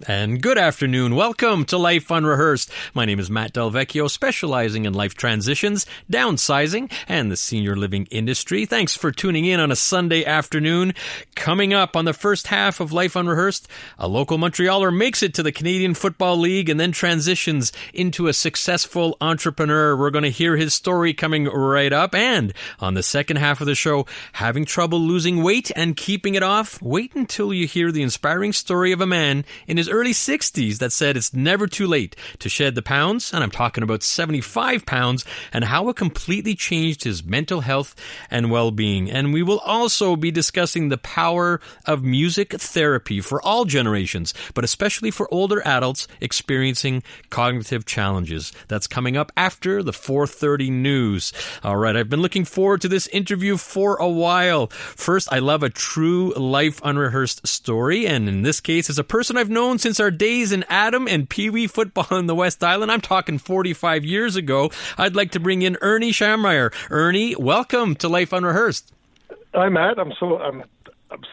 And good afternoon. Welcome to Life Unrehearsed. My name is Matt Del Vecchio, specializing in life transitions, downsizing, and the senior living industry. Thanks for tuning in on a Sunday afternoon. Coming up on the first half of Life Unrehearsed, a local Montrealer makes it to the Canadian Football League and then transitions into a successful entrepreneur. We're going to hear his story coming right up. And on the second half of the show, having trouble losing weight and keeping it off? Wait until you hear the inspiring story of a man in his early 60s that said it's never too late to shed the pounds, and I'm talking about 75 pounds, and how it completely changed his mental health and well-being. And we will also be discussing the power of music therapy for all generations, but especially for older adults experiencing cognitive challenges. That's coming up after the 4:30 news. All right, I've been looking forward to this interview for a while. First, I love a true life unrehearsed story, and in this case, it's a person I've known since our days in Adam and Pee Wee football in the West Island. I'm talking 45 years ago. I'd like to bring in Ernie Schramayr. Ernie, welcome to Life Unrehearsed. Hi, Matt. I'm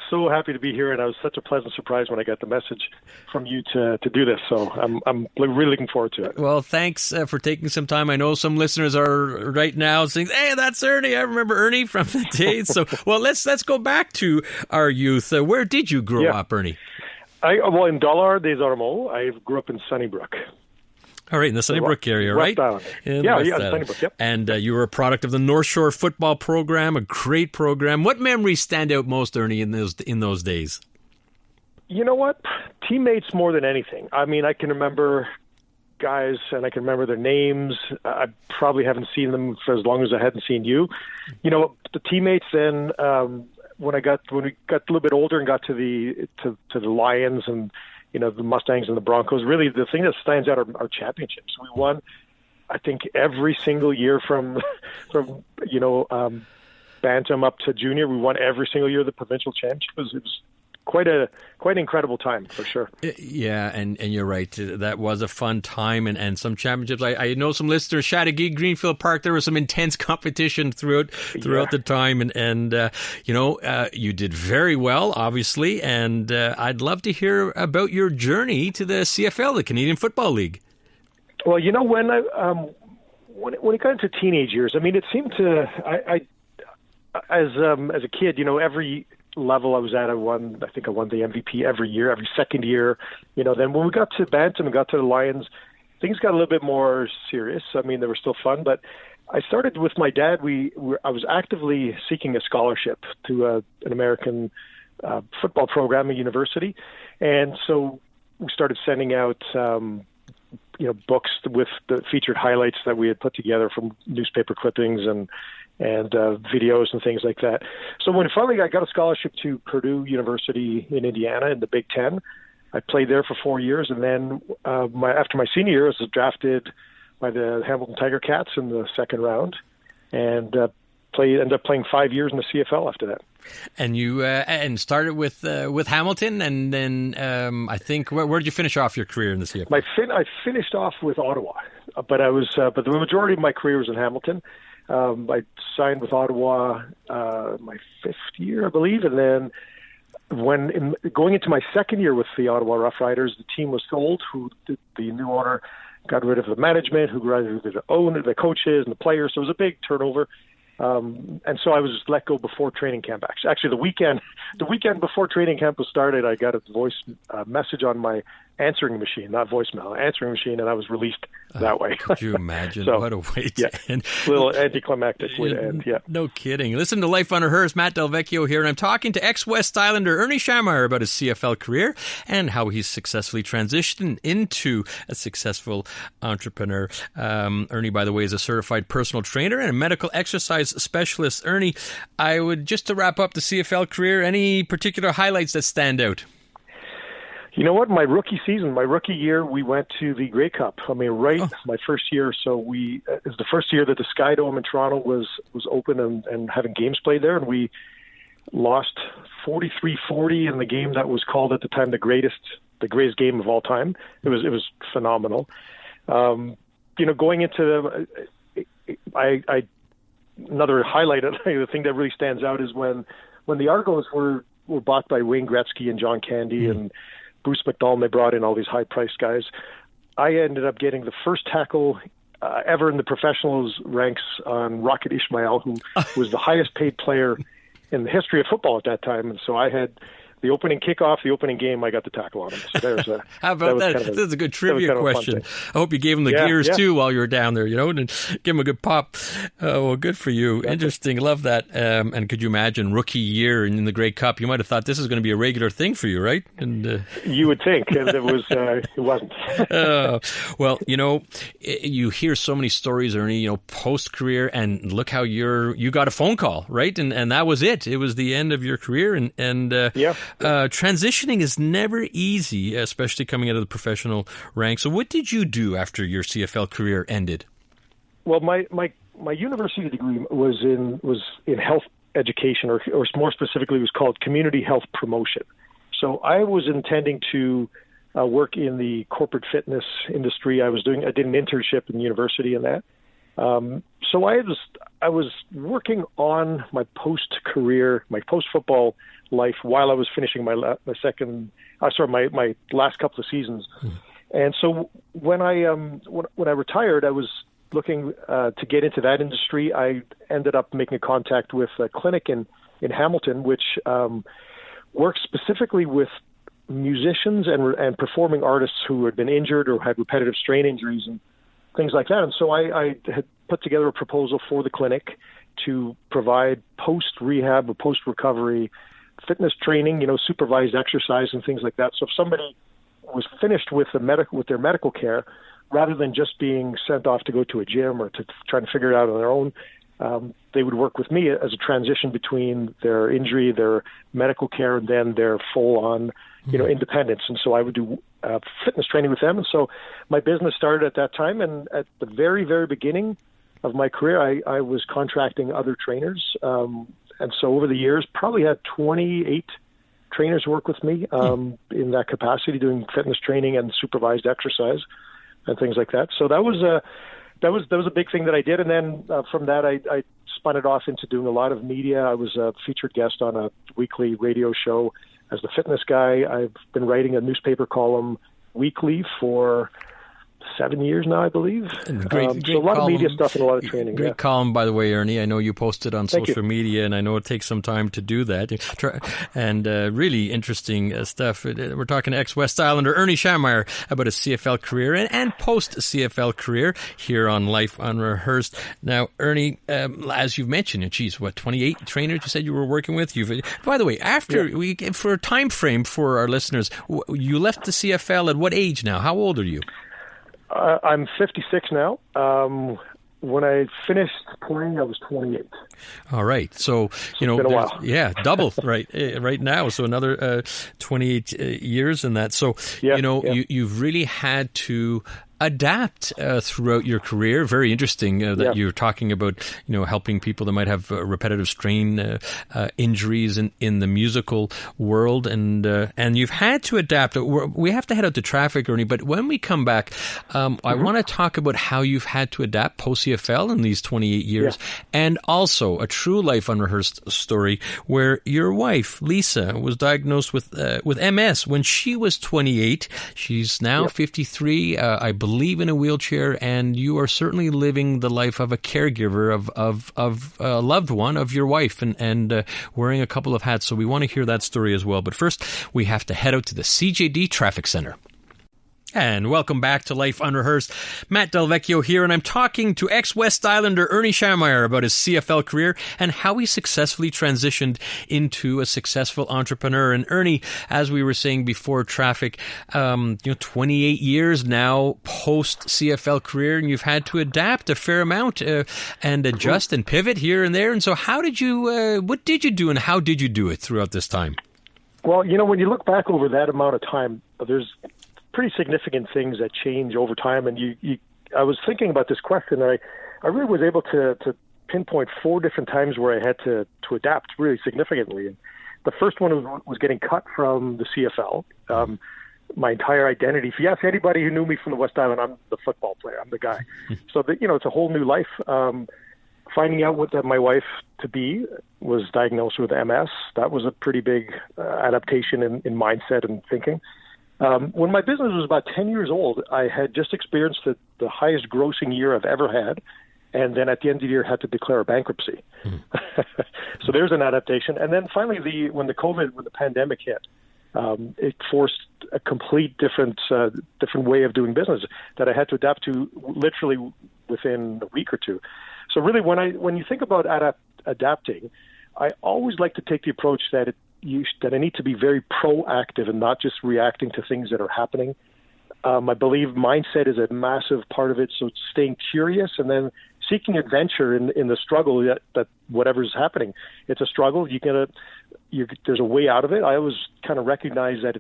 so happy to be here, and I was such a pleasant surprise when I got the message from you to do this. So I'm really looking forward to it. Well, thanks for taking some time. I know some listeners are right now saying, "Hey, that's Ernie. I remember Ernie from the days." So, well, let's go back to our youth. Where did you grow up, Ernie? Well, in Dollard des Ormeaux. I grew up in Sunnybrook. All right, in the Sunnybrook area, West right? Island. Sunnybrook, yep. And you were a product of the North Shore football program, a great program. What memories stand out most, Ernie, in those days? You know what? Teammates more than anything. I mean, I can remember guys, and I can remember their names. I probably haven't seen them for as long as I hadn't seen you. You know, the teammates then... When we got a little bit older and got to the Lions and the Mustangs and the Broncos, really the thing that stands out are our championships. We won, I think, every single year from bantam up to junior. We won every single year of the provincial championship. It was quite an incredible time, for sure. Yeah, and you're right. That was a fun time and some championships. I know some listeners, Chateauguay, Greenfield Park, there was some intense competition throughout the time. And you did very well, obviously. And I'd love to hear about your journey to the CFL, the Canadian Football League. Well, when it got into teenage years, I mean, it seemed to, as a kid, every level I was at, I won the MVP every year, every second year. Then when we got to Bantam and got to the Lions, things got a little bit more serious. I mean, they were still fun, but I started with my dad. I was actively seeking a scholarship to an American football program at university, and so we started sending out books with the featured highlights that we had put together from newspaper clippings and videos and things like that. So when finally I got a scholarship to Purdue University in Indiana in the Big Ten, I played there for 4 years, and then after my senior year, I was drafted by the Hamilton Tiger Cats in the second round, and ended up playing 5 years in the CFL after that. And you started with Hamilton, and then I think where did you finish off your career in the CFL? I finished off with Ottawa, but the majority of my career was in Hamilton. I signed with Ottawa my fifth year, I believe, and then going into my second year with the Ottawa Rough Riders, the team was sold. The new owner got rid of the management, who got rid of the owner, the coaches, and the players. So it was a big turnover. And so I was let go before training camp. Actually, the weekend before training camp was started, I got a voice message on my answering machine, not voicemail, answering machine, and I was released that way. Could you imagine? What a way to end. A little anticlimactic way to end, yeah. No kidding. Listen to Life Unrehearsed. Matt Del Vecchio here, and I'm talking to ex-West Islander Ernie Schramayr about his CFL career and how he's successfully transitioned into a successful entrepreneur. Ernie, by the way, is a certified personal trainer and a medical exercise specialist. Ernie, I would, just to wrap up the CFL career, any particular highlights that stand out? You know what? My rookie year, we went to the Grey Cup. I mean, my first year. So it was the first year that the Sky Dome in Toronto was open and having games played there, and we lost 43-40 in the game that was called at the time the greatest game of all time. It was phenomenal. Going into another highlight, the thing that really stands out is when the Argos were bought by Wayne Gretzky and John Candy and Bruce McDonald, they brought in all these high-priced guys. I ended up getting the first tackle ever in the professionals ranks on Rocket Ismail, who was the highest-paid player in the history of football at that time. And so I had the opening kickoff, the opening game, I got the tackle on him. So there's a how about that? This is a good trivia question. I hope you gave him the gears too while you were down there, and give him a good pop. Well, good for you. Exactly. Interesting. Love that. And could you imagine rookie year in the Grey Cup? You might have thought this is going to be a regular thing for you, right? And you would think, and it wasn't. Well, you hear so many stories, Ernie. Post career, and look how you got a phone call, right? And that was it. It was the end of your career, and transitioning is never easy, especially coming out of the professional ranks. So what did you do after your CFL career ended? Well, my university degree was in health education, or more specifically, it was called community health promotion. So I was intending to work in the corporate fitness industry. I did an internship in the university in that. So I was working on my post-career, my post-football life while I was finishing my last couple of seasons. And so when I retired, I was looking to get into that industry. I ended up making a contact with a clinic in Hamilton, which works specifically with musicians and performing artists who had been injured or had repetitive strain injuries and things like that. And so I had put together a proposal for the clinic to provide post-rehab or post-recovery fitness training, supervised exercise and things like that. So if somebody was finished with their medical care, rather than just being sent off to go to a gym or to try to figure it out on their own, they would work with me as a transition between their injury, their medical care, and then their full-on, independence. And so I would do fitness training with them. And so my business started at that time. And at the very, very beginning of my career, I was contracting other trainers. And so over the years, probably had 28 trainers work with me in that capacity, doing fitness training and supervised exercise and things like that. So that was a big thing that I did. And then from that, I spun it off into doing a lot of media. I was a featured guest on a weekly radio show as the fitness guy. I've been writing a newspaper column weekly for 7 years now, I believe. Great so a lot of media stuff and a lot of training. Great column, by the way, Ernie. I know you posted on social media, and I know it takes some time to do that. And really interesting stuff. We're talking to ex-West Islander Ernie Schramayr about his CFL career and post-CFL career here on Life Unrehearsed. Now, Ernie, as you've mentioned, 28 trainers you said you were working with? By the way, for a time frame for our listeners, you left the CFL at what age now? How old are you? I'm 56 now. When I finished playing, I was 28. All right. So, it's been a while. Yeah, double right now. So another 28 years in that. So, you've really had to adapt throughout your career. Very interesting that you're talking about, helping people that might have repetitive strain injuries in the musical world, and you've had to adapt. We have to head out to traffic, Ernie, but when we come back, I want to talk about how you've had to adapt post-CFL in these 28 years, and also a true Life Unrehearsed story where your wife, Lisa, was diagnosed with MS when she was 28. She's now 53, I believe in a wheelchair, and you are certainly living the life of a caregiver of a loved one, of your wife, and wearing a couple of hats. So we want to hear that story as well. But first, we have to head out to the CJD Traffic Center. And welcome back to Life Unrehearsed. Matt Delvecchio here, and I'm talking to ex-West Islander Ernie Schramayr about his CFL career and how he successfully transitioned into a successful entrepreneur. And Ernie, as we were saying before traffic, 28 years now post-CFL career, and you've had to adapt a fair amount and adjust and pivot here and there. And so what did you do and how did you do it throughout this time? Well, when you look back over that amount of time, there's pretty significant things that change over time. And I was thinking about this question, and I really was able to pinpoint 4 different times where I had to adapt really significantly. And the first one was getting cut from the CFL. My entire identity. If you ask anybody who knew me from the West Island, I'm the football player. I'm the guy. So it's a whole new life. Finding out that my wife to be was diagnosed with MS, that was a pretty big adaptation in mindset and thinking. When my business was about 10 years old, I had just experienced the highest grossing year I've ever had. And then at the end of the year, had to declare a bankruptcy. So there's an adaptation. And then finally, when the pandemic hit, it forced a complete different way of doing business that I had to adapt to literally within a week or two. So really, when you think about adapting, I always like to take the approach that I need to be very proactive and not just reacting to things that are happening. I believe mindset is a massive part of it. So it's staying curious and then seeking adventure in the struggle that whatever's happening. It's a struggle. There's a way out of it. I always kind of recognize that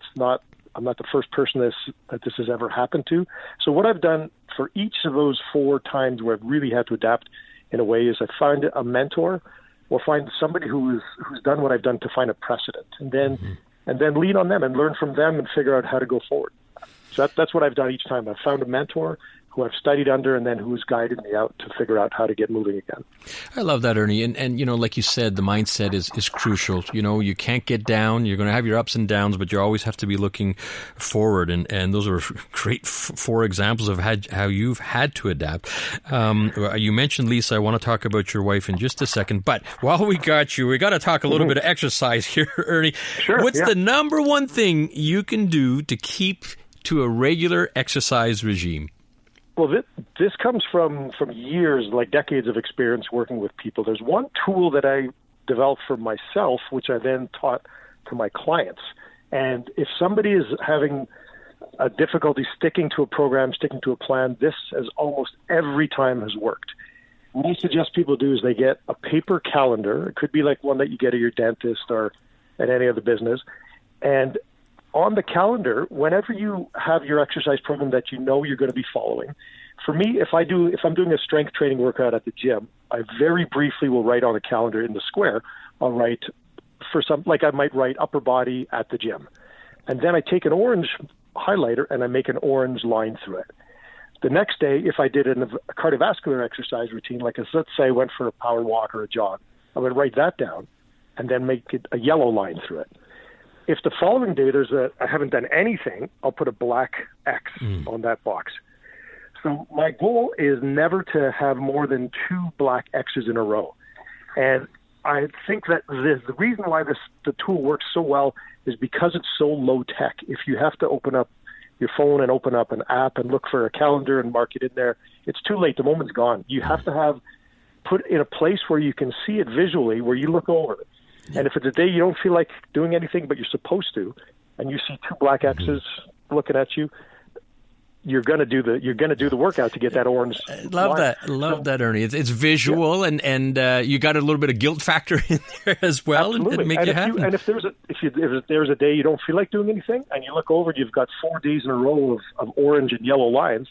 I'm not the first person that this has ever happened to. So what I've done for each of those 4 times where I've really had to adapt in a way is I find a mentor or find somebody who's done what I've done to find a precedent, and then lean on them and learn from them and figure out how to go forward. So that's what I've done each time. I've found a mentor who I've studied under and then who's guided me out to figure out how to get moving again. I love that, Ernie. And like you said, the mindset is crucial. You can't get down. You're going to have your ups and downs, but you always have to be looking forward. And those are great 4 examples of how you've had to adapt. You mentioned Lisa. I want to talk about your wife in just a second. But while we got you, we got to talk a little bit of exercise here, Ernie. Sure. What's the number one thing you can do to keep to a regular exercise regime? Well, this comes from years, like decades of experience working with people. There's one tool that I developed for myself, which I then taught to my clients. And if somebody is having a difficulty sticking to a program, sticking to a plan, this has almost every time has worked. What I suggest people do is they get a paper calendar. It could be like one that you get at your dentist or at any other business. And on the calendar, whenever you have your exercise program that you know you're going to be following, for me, if I'm doing a strength training workout at the gym, I very briefly will write on the calendar in the square. I'll write I might write upper body at the gym, and then I take an orange highlighter and I make an orange line through it. The next day, if I did a cardiovascular exercise routine, like let's say I went for a power walk or a jog, I would write that down and then make it a yellow line through it. If the following day I haven't done anything, I'll put a black X on that box. So my goal is never to have more than 2 black X's in a row. And I think that the reason why the tool works so well is because it's so low tech. If you have to open up your phone and open up an app and look for a calendar and mark it in there, it's too late. The moment's gone. You have to put in a place where you can see it visually, where you look over it. And if it's a day you don't feel like doing anything, but you're supposed to, and you see 2 black X's looking at you, you're gonna do the workout to get that orange. Love that, Ernie. It's visual, and you got a little bit of guilt factor in there as well, and make it happen. And if there's a day you don't feel like doing anything, and you look over, and you've got 4 days in a row of orange and yellow lines.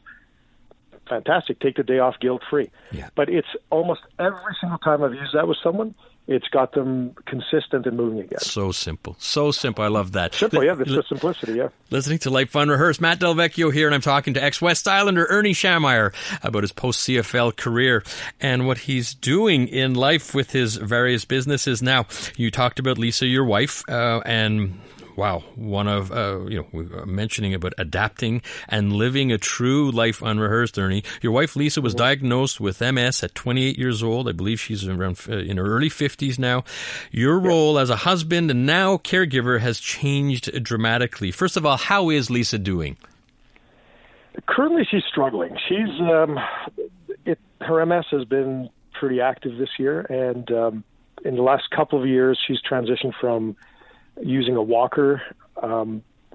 Fantastic. Take the day off guilt-free. Yeah. But it's almost every single time I've used that with someone, it's got them consistent and moving again. So simple. I love that. Simple, yeah. It's the simplicity, yeah. Listening to Life Unrehearsed, Matt Delvecchio here, and I'm talking to ex-West Islander Ernie Schramayr about his post-CFL career and what he's doing in life with his various businesses now. You talked about Lisa, your wife, and... wow, one of, we were mentioning about adapting and living a true life unrehearsed, Ernie. Your wife, Lisa, was diagnosed with MS at 28 years old. I believe she's around in her early 50s now. Your role as a husband and now caregiver has changed dramatically. First of all, how is Lisa doing? Currently, she's struggling. Her MS has been pretty active this year, and in the last couple of years, she's transitioned from using a walker out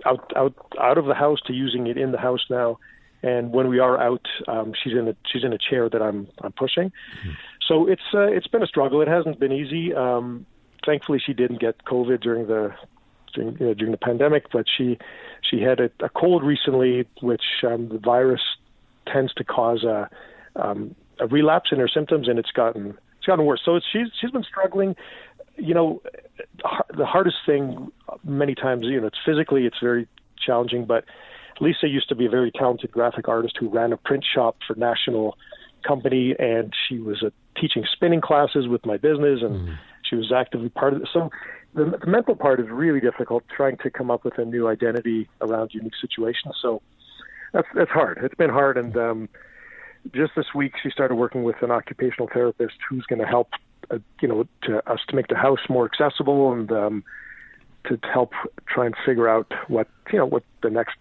of the house to using it in the house now, and when we are out, she's in a chair that I'm pushing. Mm-hmm. So it's been a struggle. It hasn't been easy. Thankfully, she didn't get COVID during the pandemic, but she had a cold recently, which the virus tends to cause a relapse in her symptoms, and it's gotten worse. So she's been struggling. The hardest thing many times, it's physically, it's very challenging, but Lisa used to be a very talented graphic artist who ran a print shop for a national company, and she was teaching spinning classes with my business, and she was actively part of it. So the mental part is really difficult, trying to come up with a new identity around unique situations. So that's hard. It's been hard, and just this week she started working with an occupational therapist who's going to help, to make the house more accessible and to help try and figure out what the next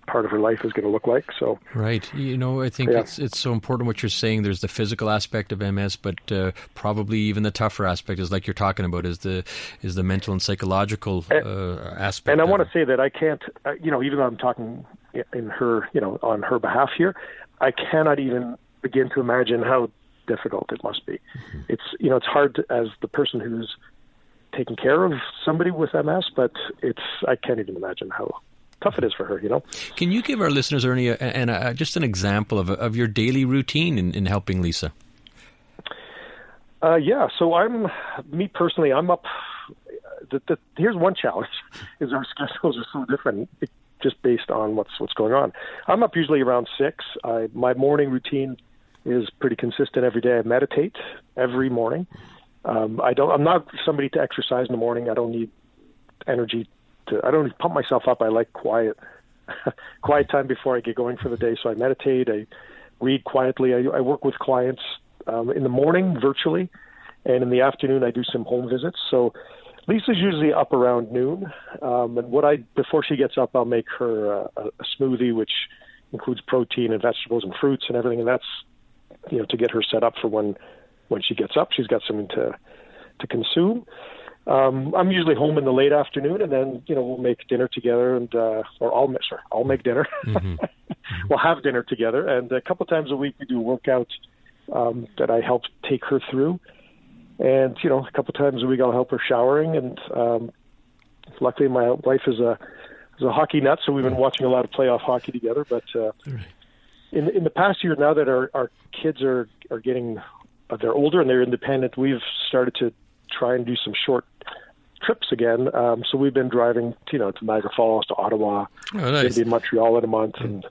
part of her life is going to look like. So right, I think it's so important what you're saying. There's the physical aspect of MS, but probably even the tougher aspect is like you're talking about is the mental and psychological aspect. And I want to say that I can't, even though I'm talking in her, on her behalf here, I cannot even begin to imagine how difficult it must be. Mm-hmm. It's hard as the person who's taking care of somebody with MS, but I can't even imagine how tough it is for her, Can you give our listeners, Ernie, just an example of your daily routine in helping Lisa? So I'm up. Here's one challenge: is our schedules are so different, just based on what's going on. I'm up usually around 6. My morning routine is pretty consistent every day. I meditate every morning. I'm not somebody to exercise in the morning. I don't need energy. I don't need to pump myself up. I like quiet time before I get going for the day. So I meditate. I read quietly. I work with clients in the morning virtually, and in the afternoon I do some home visits. So Lisa's usually up around noon. And before she gets up, I'll make her a smoothie, which includes protein and vegetables and fruits and everything. And that's to get her set up for when she gets up. She's got something to consume. I'm usually home in the late afternoon, and then we'll make dinner together, or I'll make dinner. Mm-hmm. We'll have dinner together, and a couple times a week we do a workout that I help take her through, and a couple times a week I'll help her showering. And luckily, my wife is a hockey nut, so we've been watching a lot of playoff hockey together. But in the past year, now that our kids are getting they're older and they're independent, we've started to try and do some short trips again. So we've been driving, to Niagara Falls, to Ottawa, maybe in Montreal in a month, and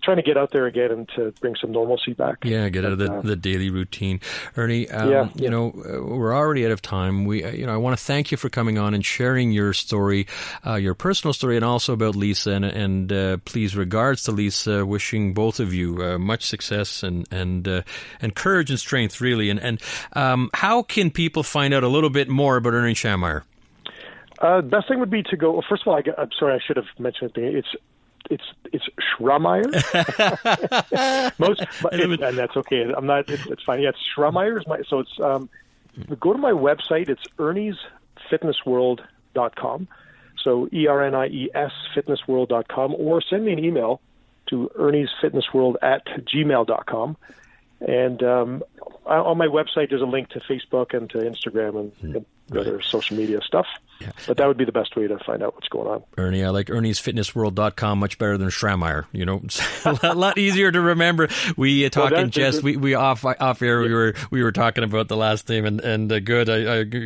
trying to get out there again and to bring some normalcy back. Yeah, get out of the daily routine. Ernie, we're already out of time. I want to thank you for coming on and sharing your story, your personal story, and also about Lisa. And please, regards to Lisa, wishing both of you much success and courage and strength, really. And how can people find out a little bit more about Ernie Schramayr? Best thing would be to go. Well, first of all, I'm sorry, I should have mentioned it. It's Schramayr. And that's okay. I'm not. It's fine. Yeah, it's Schramayr. So it's go to my website. It's erniesfitnessworld.com. So ERNIES fitnessworld.com, or send me an email to erniesfitnessworld@gmail.com. And on my website, there's a link to Facebook and to Instagram and other social media stuff. Yeah. But that would be the best way to find out what's going on. Ernie, I like erniesfitnessworld.com much better than Schramayr. It's a lot easier to remember. We talk in jest. We off air. We were talking about the last name, and good.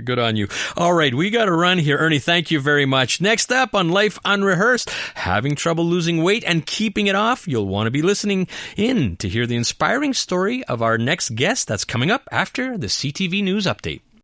Good on you. All right, we got to run here. Ernie, thank you very much. Next up on Life Unrehearsed, having trouble losing weight and keeping it off? You'll want to be listening in to hear the inspiring story of our next guest. That's coming up after the CTV News Update.